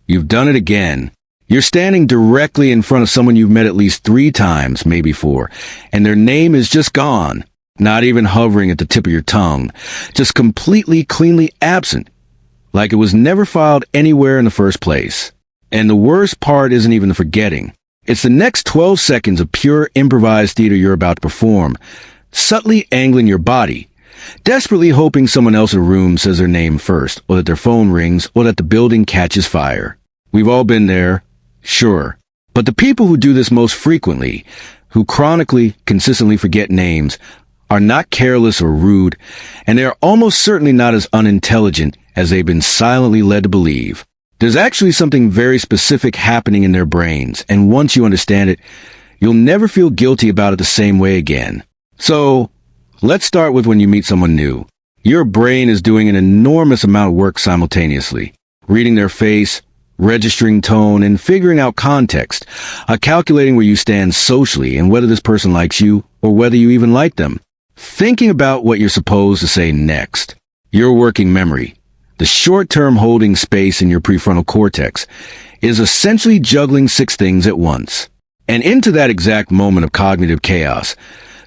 You've done it again. You're standing directly in front of someone you've met at least 3 times, maybe 4, and their name is just gone, not even hovering at the tip of your tongue, just completely, cleanly absent, like it was never filed anywhere in the first place. And the worst part isn't even the forgetting. It's the next 12 seconds of pure improvised theater you're about to perform, subtly angling your body, desperately hoping someone else in the room says their name first, or that their phone rings, or that the building catches fire. We've all been there. Sure. But the people who do this most frequently, who chronically, consistently forget names, are not careless or rude, and they are almost certainly not as unintelligent as they've been silently led to believe. There's actually something very specific happening in their brains, and once you understand it, you'll never feel guilty about it the same way again. So, let's start with when you meet someone new. Your brain is doing an enormous amount of work simultaneously, reading their face, registering tone, and figuring out context, calculating where you stand socially and whether this person likes you or whether you even like them. Thinking about what you're supposed to say next. Your working memory, the short-term holding space in your prefrontal cortex, is essentially juggling 6 things at once. And into that exact moment of cognitive chaos,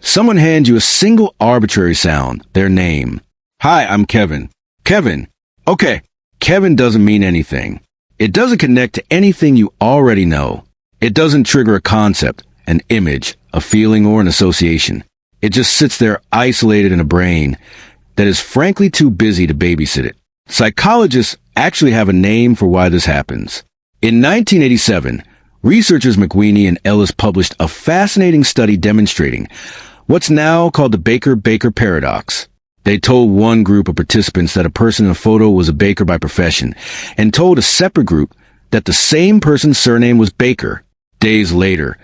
someone hands you a single arbitrary sound, their name. Hi, I'm Kevin. Kevin. Okay, Kevin doesn't mean anything. It doesn't connect to anything you already know. It doesn't trigger a concept, an image, a feeling, or an association. It just sits there isolated in a brain that is frankly too busy to babysit it. Psychologists actually have a name for why this happens. In 1987, researchers McWeeny and Ellis published a fascinating study demonstrating what's now called the Baker-Baker paradox. They told one group of participants that a person in a photo was a baker by profession, and told a separate group that the same person's surname was Baker. Days later,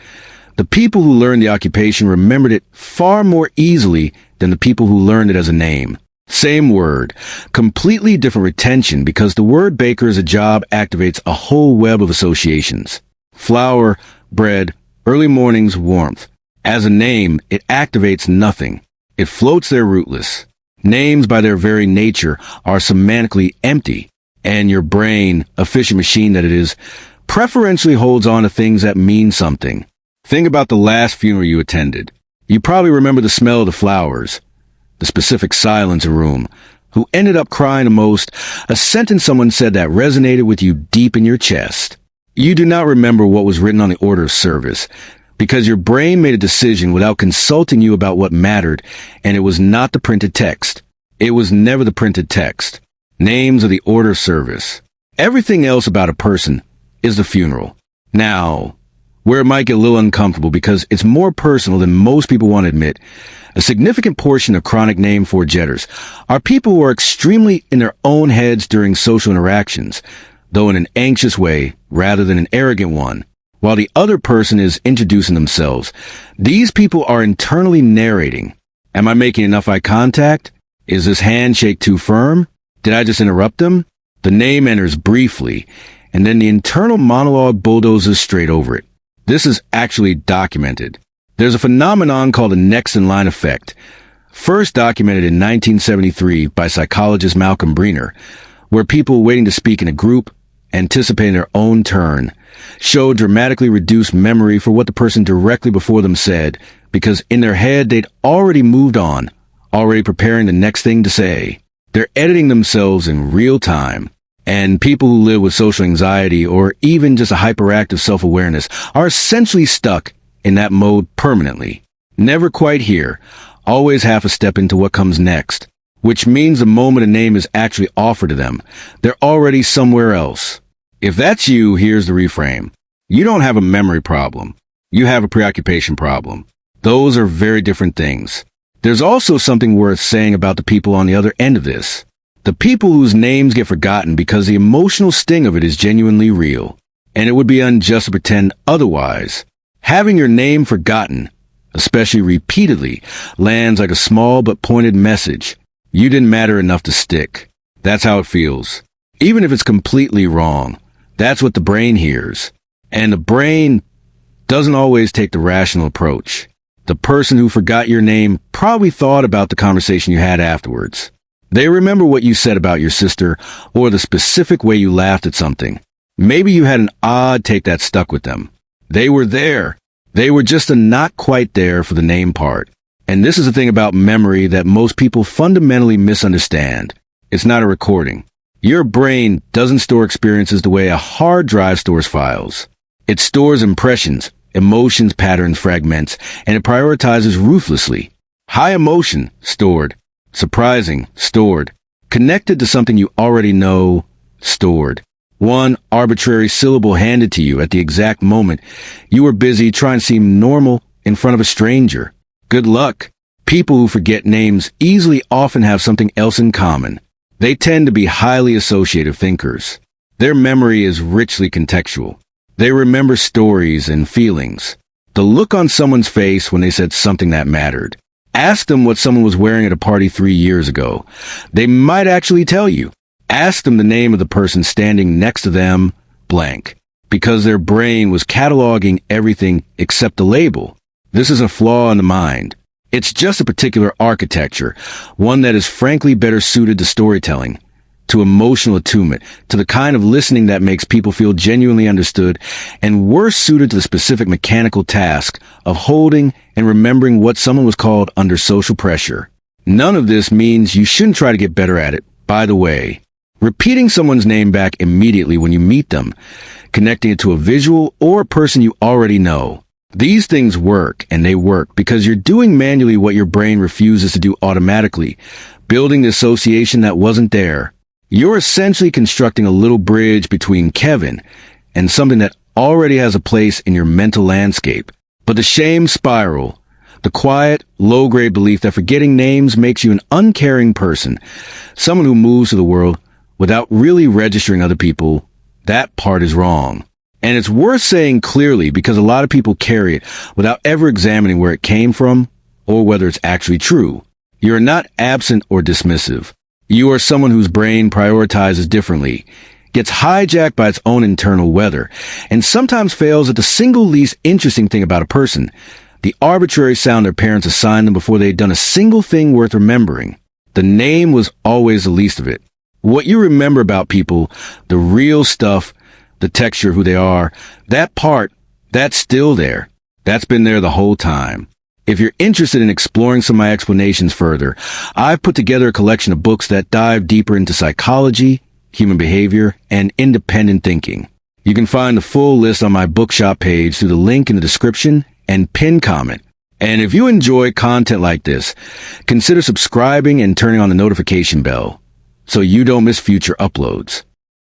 the people who learned the occupation remembered it far more easily than the people who learned it as a name. Same word, completely different retention because the word baker as a job activates a whole web of associations. Flour, bread, early mornings, warmth. As a name, it activates nothing. It floats there rootless. Names, by their very nature, are semantically empty, and your brain, efficient machine that it is, preferentially holds on to things that mean something. Think about the last funeral you attended. You probably remember the smell of the flowers, the specific silence in the room, who ended up crying the most, a sentence someone said that resonated with you deep in your chest. You do not remember what was written on the order of service, because your brain made a decision without consulting you about what mattered, and it was not the printed text. It was never the printed text. Names are the order of service. Everything else about a person is the funeral. Now, where it might get a little uncomfortable because it's more personal than most people want to admit, a significant portion of chronic name forgetters are people who are extremely in their own heads during social interactions, though in an anxious way rather than an arrogant one. While the other person is introducing themselves, these people are internally narrating. Am I making enough eye contact? Is this handshake too firm? Did I just interrupt them? The name enters briefly, and then the internal monologue bulldozes straight over it. This is actually documented. There's a phenomenon called the next in line effect, first documented in 1973 by psychologist Malcolm Breener, where people waiting to speak in a group, anticipating their own turn, show dramatically reduced memory for what the person directly before them said, because in their head they'd already moved on, already preparing the next thing to say. They're editing themselves in real time. And people who live with social anxiety or even just a hyperactive self-awareness are essentially stuck in that mode permanently. Never quite here, always half a step into what comes next, which means the moment a name is actually offered to them, they're already somewhere else. If that's you, here's the reframe. You don't have a memory problem. You have a preoccupation problem. Those are very different things. There's also something worth saying about the people on the other end of this. The people whose names get forgotten because the emotional sting of it is genuinely real, and it would be unjust to pretend otherwise. Having your name forgotten, especially repeatedly, lands like a small but pointed message. You didn't matter enough to stick. That's how it feels. Even if it's completely wrong, that's what the brain hears. And the brain doesn't always take the rational approach. The person who forgot your name probably thought about the conversation you had afterwards. They remember what you said about your sister or the specific way you laughed at something. Maybe you had an odd take that stuck with them. They were there. They were just a not quite there for the name part. And this is the thing about memory that most people fundamentally misunderstand. It's not a recording. Your brain doesn't store experiences the way a hard drive stores files. It stores impressions, emotions, patterns, fragments, and it prioritizes ruthlessly. High emotion, stored. Surprising, stored. Connected to something you already know, stored. One arbitrary syllable handed to you at the exact moment you were busy trying to seem normal in front of a stranger. Good luck. People who forget names easily often have something else in common. They tend to be highly associative thinkers. Their memory is richly contextual. They remember stories and feelings. The look on someone's face when they said something that mattered. Ask them what someone was wearing at a party 3 years ago. They might actually tell you. Ask them the name of the person standing next to them, blank, because their brain was cataloging everything except the label. This is a flaw in the mind. It's just a particular architecture, one that is frankly better suited to storytelling, to emotional attunement, to the kind of listening that makes people feel genuinely understood, and worse suited to the specific mechanical task of holding and remembering what someone was called under social pressure. None of this means you shouldn't try to get better at it, by the way. Repeating someone's name back immediately when you meet them, connecting it to a visual or a person you already know. These things work, and they work because you're doing manually what your brain refuses to do automatically, building the association that wasn't there. You're essentially constructing a little bridge between Kevin and something that already has a place in your mental landscape. But the shame spiral, the quiet, low-grade belief that forgetting names makes you an uncaring person, someone who moves through the world without really registering other people, that part is wrong. And it's worth saying clearly because a lot of people carry it without ever examining where it came from or whether it's actually true. You're not absent or dismissive. You are someone whose brain prioritizes differently, gets hijacked by its own internal weather, and sometimes fails at the single least interesting thing about a person, the arbitrary sound their parents assigned them before they had done a single thing worth remembering. The name was always the least of it. What you remember about people, the real stuff, the texture of who they are, that part, that's still there. That's been there the whole time. If you're interested in exploring some of my explanations further, I've put together a collection of books that dive deeper into psychology, human behavior, and independent thinking. You can find the full list on my bookshop page through the link in the description and pinned comment. And if you enjoy content like this, consider subscribing and turning on the notification bell so you don't miss future uploads.